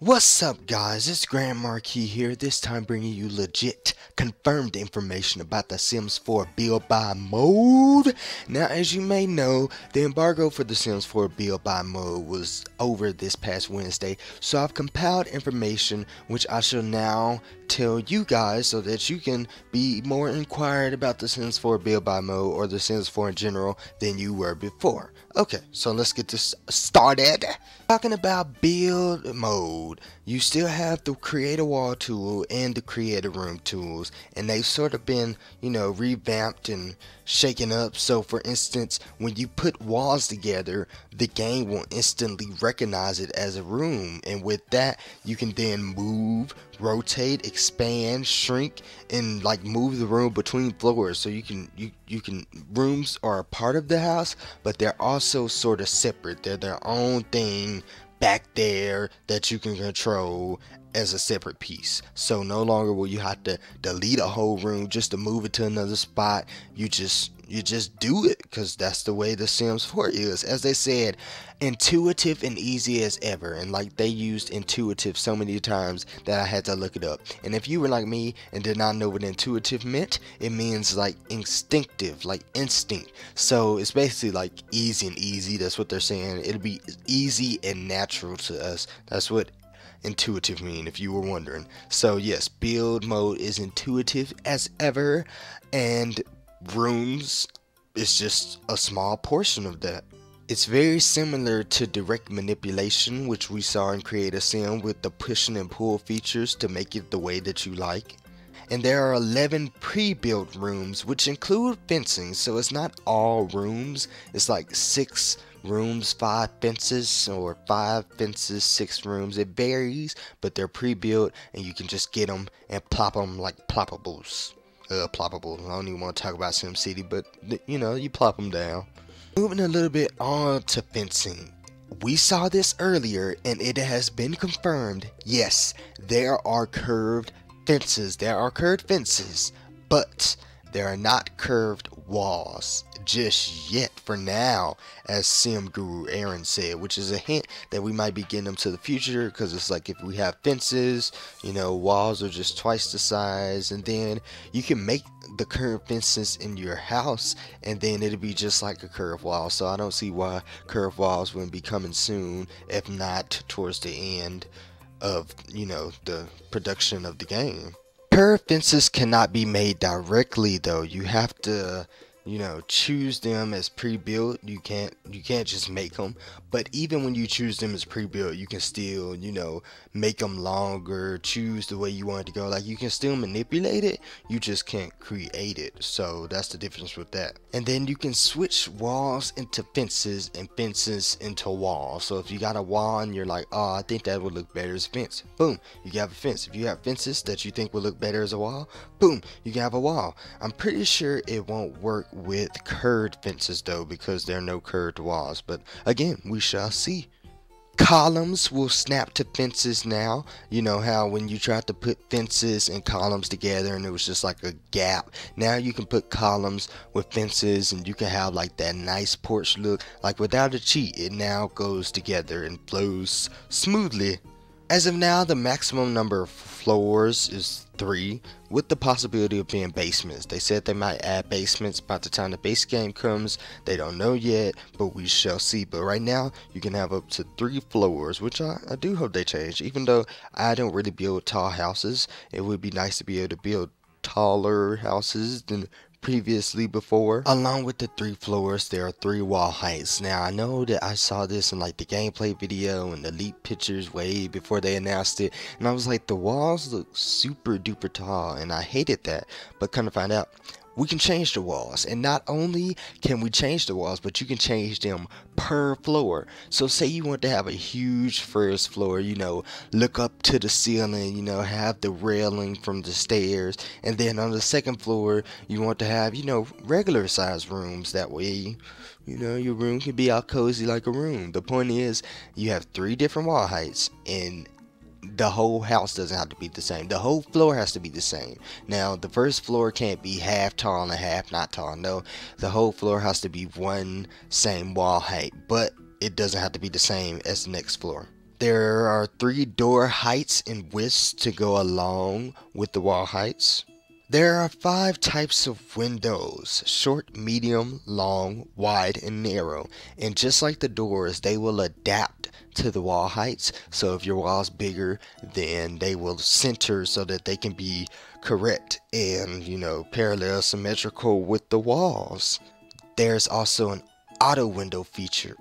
What's up guys, it's Grand Marquis here, this time bringing you legit, confirmed information about the Sims 4 build buy mode. Now as you may know, the embargo for the Sims 4 build buy mode was over this past Wednesday, so I've compiled information which I shall now tell you guys so that you can be more inquired about the Sims 4 build buy mode or the Sims 4 in general than you were before. Okay, so let's get this started. Talking about build mode, you still have the create a wall tool and the create a room tools, and they've sort of been, revamped and shaken up. So for instance, when you put walls together, the game will instantly recognize it as a room, and with that you can then move, rotate, expand, shrink, and like move the room between floors. So you can rooms are a part of the house, but they're also sort of separate. They're their own thing back there that you can control as a separate piece. So no longer will you have to delete a whole room just to move it to another spot. You just do it because that's the way the Sims 4 is. As they said, intuitive and easy as ever, and like they used intuitive so many times that I had to look it up. And if you were like me and did not know what intuitive meant, it means like instinctive, like instinct. So it's basically like easy and easy. That's what they're saying. It'll be easy and natural to us. That's what intuitive mean, if you were wondering. So yes, build mode is intuitive as ever, and rooms is just a small portion of that. It's very similar to direct manipulation, which we saw in Create a Sim with the push and pull features to make it the way that you like. And there are 11 pre-built rooms which include fencing, so it's not all rooms. It's like 6 rooms, 5 fences, or 5 fences, 6 rooms. It varies, but they're pre-built and you can just get them and plop them like ploppables. Ploppable. I don't even want to talk about SimCity, but you plop them down. Moving a little bit on to fencing. We saw this earlier and it has been confirmed. Yes, there are curved fences. There are curved fences, but there are not curved walls just yet for now, as Sim Guru Aaron said, which is a hint that we might be getting them to the future, because it's like if we have fences, walls are just twice the size, and then you can make the curved fences in your house and then it'll be just like a curved wall. So I don't see why curved walls wouldn't be coming soon, if not towards the end of the production of the game. Curved fences cannot be made directly though. You have to choose them as pre-built. You can't just make them. But even when you choose them as pre-built, you can still make them longer, choose the way you want it to go. Like you can still manipulate it, you just can't create it. So that's the difference with that. And then you can switch walls into fences and fences into walls. So if you got a wall and you're like, oh, I think that would look better as a fence, boom, you can have a fence. If you have fences that you think would look better as a wall, boom, you can have a wall. I'm pretty sure it won't work with curved fences though, because there are no curved walls, but again, we shall see. Columns will snap to fences now. You know how when you tried to put fences and columns together and it was just like a gap, now you can put columns with fences and you can have like that nice porch look. Like without a cheat, it now goes together and flows smoothly. As of now, the maximum number of floors is 3, with the possibility of being basements. They said they might add basements by the time the base game comes. They don't know yet, but we shall see. But right now, you can have up to 3 floors, which I do hope they change. Even though I don't really build tall houses, it would be nice to be able to build taller houses than previously before. Along with the 3 floors, there are 3 wall heights. Now I know that I saw this in like the gameplay video and the leaked pictures way before they announced it, and I was like, the walls look super duper tall, and I hated that. But kind of find out, we can change the walls, and not only can we change the walls, but you can change them per floor. So say you want to have a huge first floor, look up to the ceiling, have the railing from the stairs, and then on the second floor you want to have regular size rooms. That way your room can be all cozy like a room. The point is, you have 3 different wall heights, and the whole house doesn't have to be the same. The whole floor has to be the same. Now, the first floor can't be half tall and half not tall. No, the whole floor has to be one same wall height, but it doesn't have to be the same as the next floor. There are 3 door heights and widths to go along with the wall heights. There are 5 types of windows: short, medium, long, wide, and narrow. And just like the doors, they will adapt to the wall heights. So if your wall's bigger, then they will center so that they can be correct and, parallel symmetrical with the walls. There's also an auto window feature.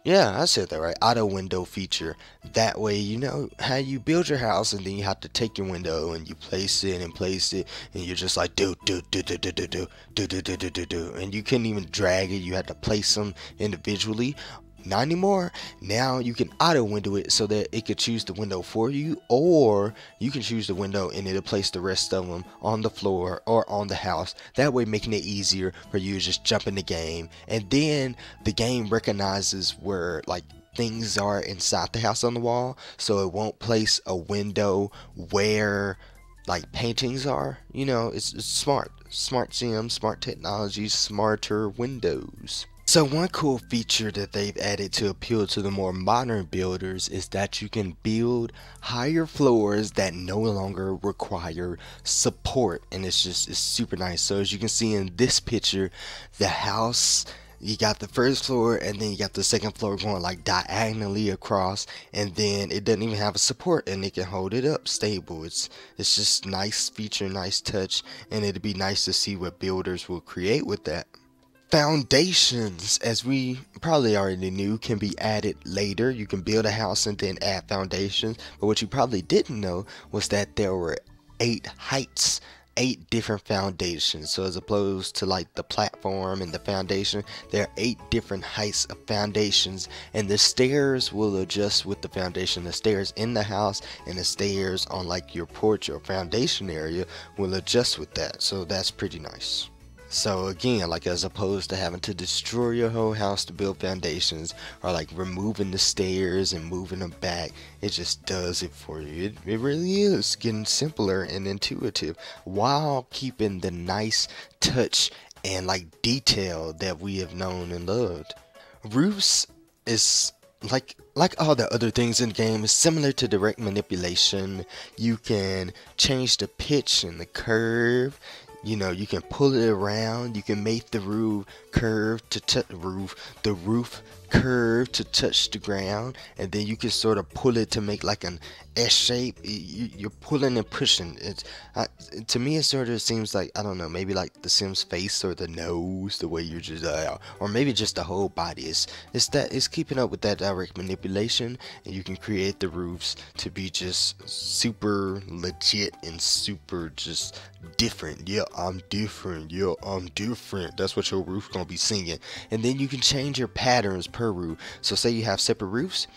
Yeah, I said that right. Auto window feature. That way, how you build your house, and then you have to take your window and you place it, and you're just like do, and you couldn't even drag it. You had to place them individually. Not anymore. Now you can auto window it so that it could choose the window for you, or you can choose the window and it'll place the rest of them on the floor or on the house. That way, making it easier for you to just jump in the game. And then the game recognizes where things are inside the house on the wall, so it won't place a window where paintings are. It's smart Sims, smart technology, smarter windows. So one cool feature that they've added to appeal to the more modern builders is that you can build higher floors that no longer require support, and it's super nice. So as you can see in this picture, the house, you got the first floor and then you got the second floor going diagonally across, and then it doesn't even have a support and it can hold it up stable. It's just nice feature, nice touch, and it'd be nice to see what builders will create with that. Foundations, as we probably already knew, can be added later. You can build a house and then add foundations, but what you probably didn't know was that there were 8 heights, 8 different foundations. So as opposed to the platform and the foundation, there are 8 different heights of foundations, and the stairs will adjust with the foundation. The stairs in the house and the stairs on your porch or foundation area will adjust with that. So that's pretty nice. So again, as opposed to having to destroy your whole house to build foundations, or removing the stairs and moving them back, it just does it for you. It really is getting simpler and intuitive while keeping the nice touch and detail that we have known and loved. Roofs is like all the other things in the game, is similar to direct manipulation. You can change the pitch and the curve. You can pull it around. You can make the roof curve to touch the roof curve to touch the ground, and then you can sort of pull it to make an S shape. You're pulling and pushing. To me, it sort of seems I don't know, maybe the Sims face or the nose, the way you're just or maybe just the whole body. It's keeping up with that direct manipulation, and you can create the roofs to be just super legit and super just different. Yeah, I'm different. Yeah, I'm different. That's what your roof's gonna be singing. And then you can change your patterns per roof. So say you have separate roofs,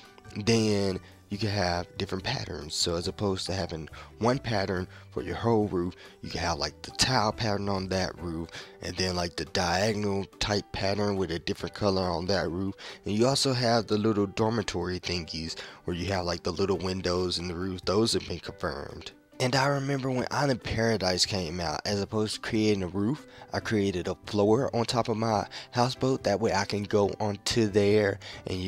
then you can have different patterns. So as opposed to having one pattern for your whole roof, you can have the tile pattern on that roof, and then the diagonal type pattern with a different color on that roof. And you also have the little dormitory thingies where you have the little windows in the roof. Those have been confirmed. And I remember when Island Paradise came out, as opposed to creating a roof, I created a floor on top of my houseboat. That way I can go onto there and,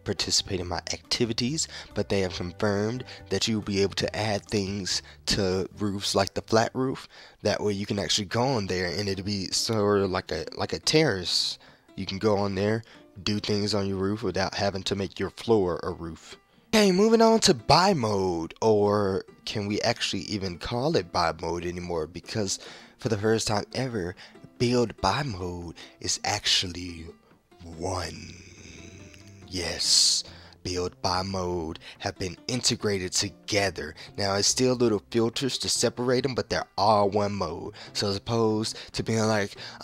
participate in my activities. But they have confirmed that you'll be able to add things to roofs like the flat roof. That way you can actually go on there and it'll be sort of like a terrace. You can go on there, do things on your roof without having to make your floor a roof. Okay, moving on to buy mode, or can we actually even call it buy mode anymore? Because for the first time ever, build buy mode is actually one. Yes, build buy mode have been integrated together. Now it's still little filters to separate them, but they're all one mode. So as opposed to being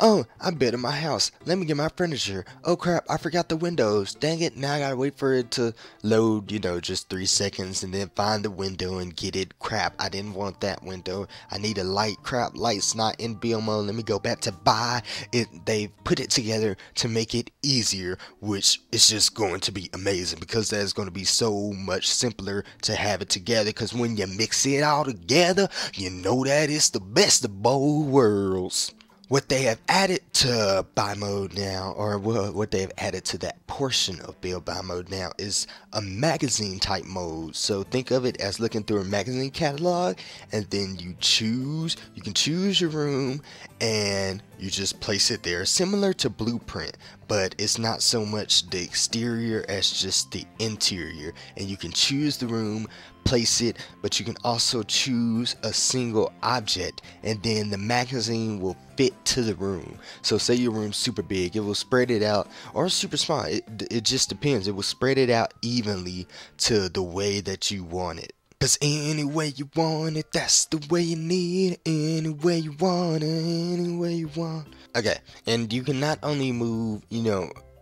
oh, I'm building my house, let me get my furniture, oh crap, I forgot the windows, dang it, now I gotta wait for it to load, just 3 seconds, and then find the window and get it. Crap, I didn't want that window, I need a light. Crap, light's not in build mode, let me go back to buy it. They've put it together to make it easier, which is just going to be amazing, because that's going to be so much simpler to have it together. Because when you mix it all together, you know that it's the best of both worlds. What they have added to buy mode now, or what they have added to that portion of build buy mode now, is a magazine type mode. So think of it as looking through a magazine catalog, and then you can choose your room and you just place it there, similar to Blueprint, but it's not so much the exterior as just the interior. And you can choose the room, place it, but you can also choose a single object, and then the magazine will fit to the room. So say your room's super big, it will spread it out, or super small, it just depends. It will spread it out evenly to the way that you want it. Cause any way you want it, that's the way you need it. Any way you want it, any way you want it. Okay, and you can not only move,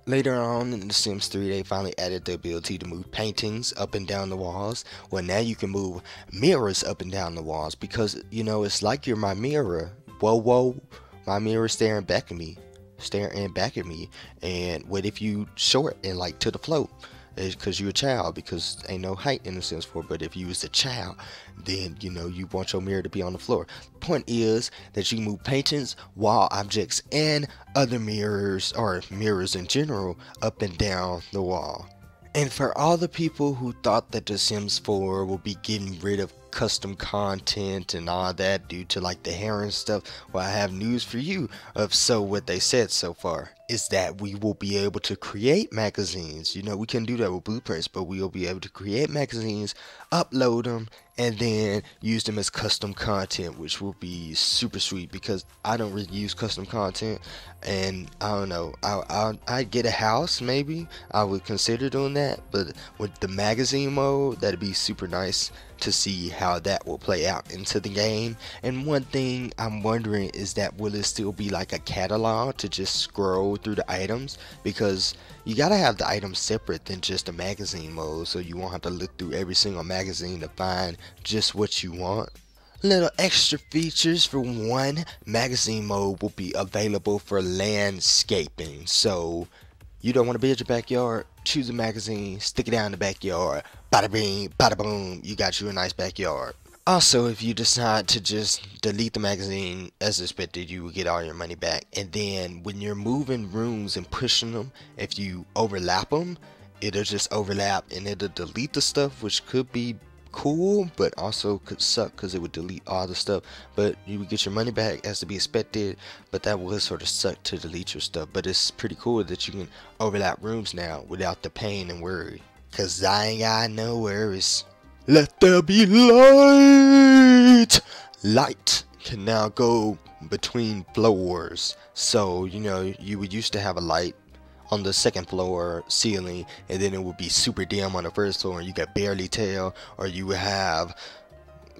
later on in The Sims 3, they finally added the ability to move paintings up and down the walls. Well, now you can move mirrors up and down the walls, because, it's like you're my mirror. Whoa, my mirror staring back at me. And what if you short and like to the float? Because you're a child, because ain't no height in The Sims 4. But if you was a child, then you want your mirror to be on the floor. Point is that you can move paintings, wall objects, and other mirrors, or mirrors in general, up and down the wall. And for all the people who thought that The Sims 4 will be getting rid of custom content and all that due to like the hair and stuff, well, I have news for you. What they said so far is that we will be able to create magazines. We can do that with Blueprints, but we will be able to create magazines, upload them, and then use them as custom content, which will be super sweet, because I don't really use custom content. And I don't know, I'd get a house, maybe I would consider doing that, but with the magazine mode, that'd be super nice to see how that will play out into the game. And one thing I'm wondering is that will it still be like a catalog to just scroll through the items, because you gotta have the items separate than just a magazine mode, so you won't have to look through every single magazine to find just what you want. Little extra features: for one, magazine mode will be available for landscaping. So you don't want to build your backyard, choose a magazine, stick it down in the backyard, bada bing, bada boom, you got you a nice backyard. Also, if you decide to just delete the magazine as expected, you will get all your money back. And then when you're moving rooms and pushing them, if you overlap them, it'll just overlap and it'll delete the stuff, which could be cool, but also could suck because it would delete all the stuff. But you would get your money back as to be expected, but that would sort of suck to delete your stuff. But it's pretty cool that you can overlap rooms now without the pain and worry, cause I ain't got no worries. Let there be light! Light can now go between floors. So, you would used to have a light on the second floor ceiling, and then it would be super dim on the first floor and you could barely tell, or you would have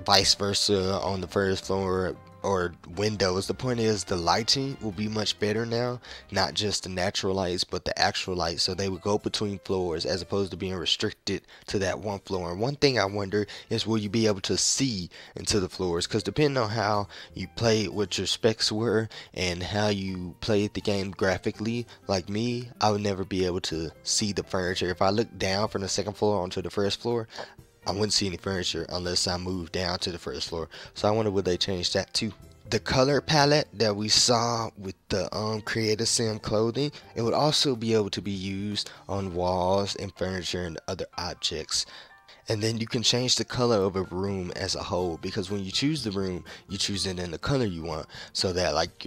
vice versa on the first floor, or windows. The point is, the lighting will be much better now, not just the natural lights but the actual lights, so they would go between floors as opposed to being restricted to that one floor. And one thing I wonder is, will you be able to see into the floors? Because depending on how you played, what your specs were, and how you played the game graphically, like me, I would never be able to see the furniture. If I look down from the second floor onto the first floor, I wouldn't see any furniture unless I moved down to the first floor. So I wonder, would they change that too? The color palette that we saw with the Create a Sim clothing, it would also be able to be used on walls and furniture and other objects. And then you can change the color of a room as a whole, because when you choose the room, you choose it in the color you want, so that like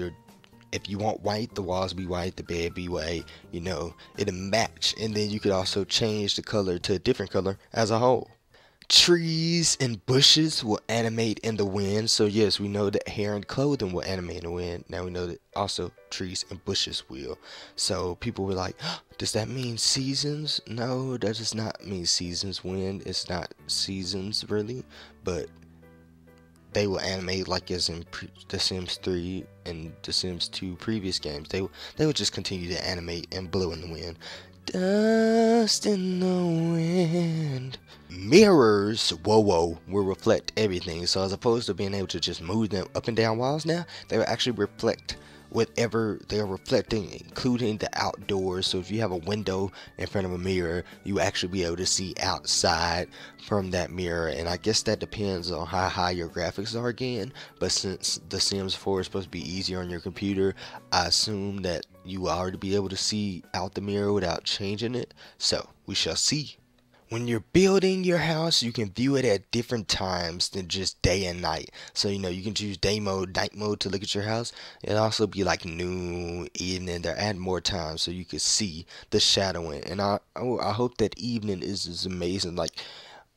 if you want white, the walls be white, the bed be white, it'll match. And then you could also change the color to a different color as a whole. Trees and bushes will animate in the wind. So yes, we know that hair and clothing will animate in the wind. Now we know that also trees and bushes will. So people were like, oh, does that mean seasons? No, that does not mean seasons. Wind is not seasons really, but they will animate like as in The Sims 3 and The Sims 2 previous games. They will just continue to animate and blow in the wind. Dust in the wind. Mirrors, will reflect everything. So as opposed to being able to just move them up and down walls, now they will actually reflect whatever they're reflecting, including the outdoors. So if you have a window in front of a mirror, you actually be able to see outside from that mirror. And I guess that depends on how high your graphics are again, but since the Sims 4 is supposed to be easier on your computer, I assume that you will already be able to see out the mirror without changing it. So we shall see. When you're building your house, you can view it at different times than just day and night. So, you can choose day mode, night mode to look at your house. It'll also be like noon, evening. They're adding more time so you can see the shadowing. And I hope that evening is amazing. Like,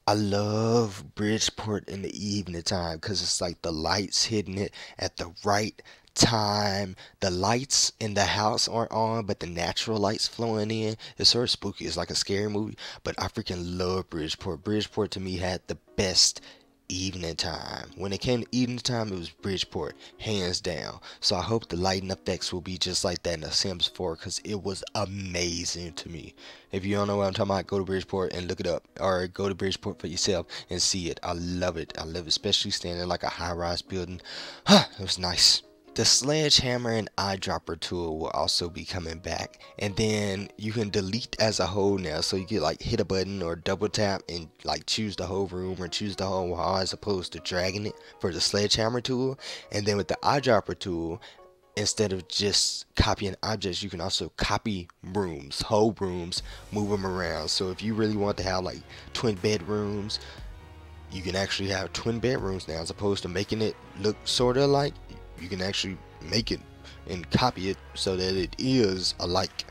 I love Bridgeport in the evening time because it's like the lights hitting it at the right time. The lights in the house aren't on, but the natural lights flowing in. It's sort of spooky. It's like a scary movie, but I freaking love Bridgeport. Bridgeport to me had the best evening time. When it came to evening time, it was Bridgeport, hands down. So I hope the lighting effects will be just like that in The Sims 4 because it was amazing to me. If you don't know what I'm talking about, go to Bridgeport and look it up, or go to Bridgeport for yourself and see it. I love it. I love it, especially standing in like a high-rise building. It was nice. The sledgehammer and eyedropper tool will also be coming back, and then you can delete as a whole now, so you can like hit a button or double tap and like choose the whole room or choose the whole wall as opposed to dragging it for the sledgehammer tool. And then with the eyedropper tool, instead of just copying objects, you can also copy rooms, whole rooms, move them around. So if you really want to have like twin bedrooms, you can actually have twin bedrooms now, as opposed to making it look sort of like. You can actually make it and copy it so that it is alike.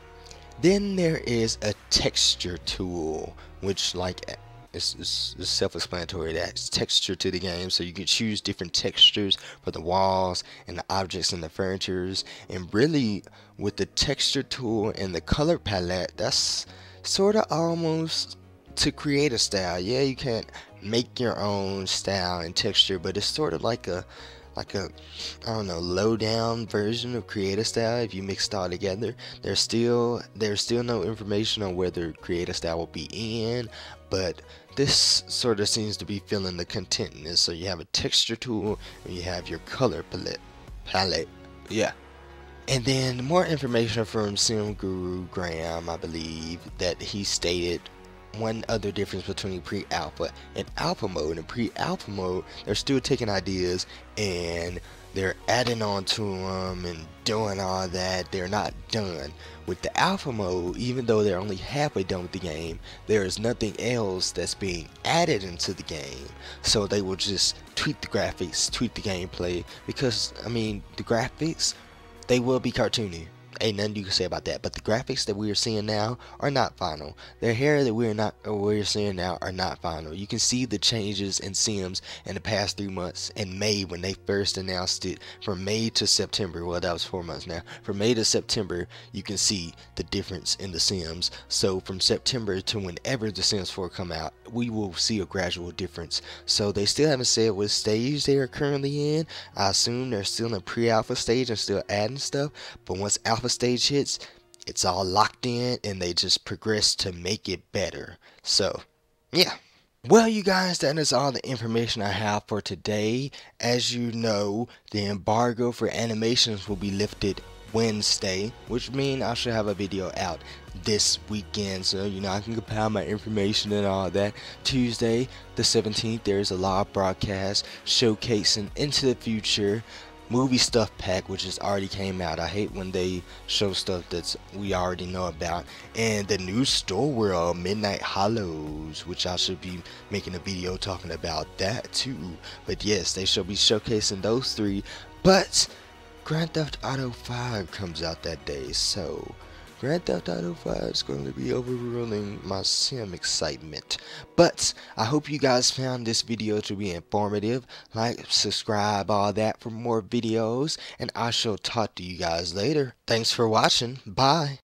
Then there is a texture tool, which like is self-explanatory. That's texture to the game, so you can choose different textures for the walls and the objects and the furnitures. And really, with the texture tool and the color palette, that's sort of almost to create a style. Yeah, you can't make your own style and texture, but it's sort of like a I don't know, low down version of creative style. If you mix it all together, there's still no information on whether creative style will be in, but this sort of seems to be filling the contentness. So you have a texture tool and you have your color palette. Yeah. And then more information from Sim Guru Graham, I believe, that he stated one other difference between pre-alpha and alpha mode. In pre-alpha mode, they're still taking ideas and they're adding on to them and doing all that. They're not done. With the alpha mode, even though they're only halfway done with the game, there is nothing else that's being added into the game. So they will just tweak the graphics, tweak the gameplay, because I mean the graphics, they will be cartoony. Ain't nothing you can say about that, but the graphics that we are seeing now are not final. The hair that we're seeing now are not final. You can see the changes in Sims in the past 3 months. In May, when they first announced it, from May to September, well, that was 4 months now. From May to September, you can see the difference in the Sims. So from September to whenever the Sims 4 come out, we will see a gradual difference. So they still haven't said what stage they are currently in. I assume they're still in a pre-alpha stage and still adding stuff, but once alpha stage hits, it's all locked in and they just progress to make it better. So yeah, well, you guys, that is all the information I have for today. As you know, the embargo for animations will be lifted Wednesday, which means I should have a video out this weekend, so I can compile my information and all that. Tuesday the 17th, there's a live broadcast showcasing Into the Future movie stuff pack, which has already came out. I hate when they show stuff that we already know about. And the new Store World Midnight Hollows, which I should be making a video talking about that too. But yes, they shall be showcasing those three. But Grand Theft Auto 5 comes out that day, so Grand Theft Auto 5 is going to be overruling my Sim excitement. But I hope you guys found this video to be informative. Like, subscribe, all that for more videos, and I shall talk to you guys later. Thanks for watching. Bye.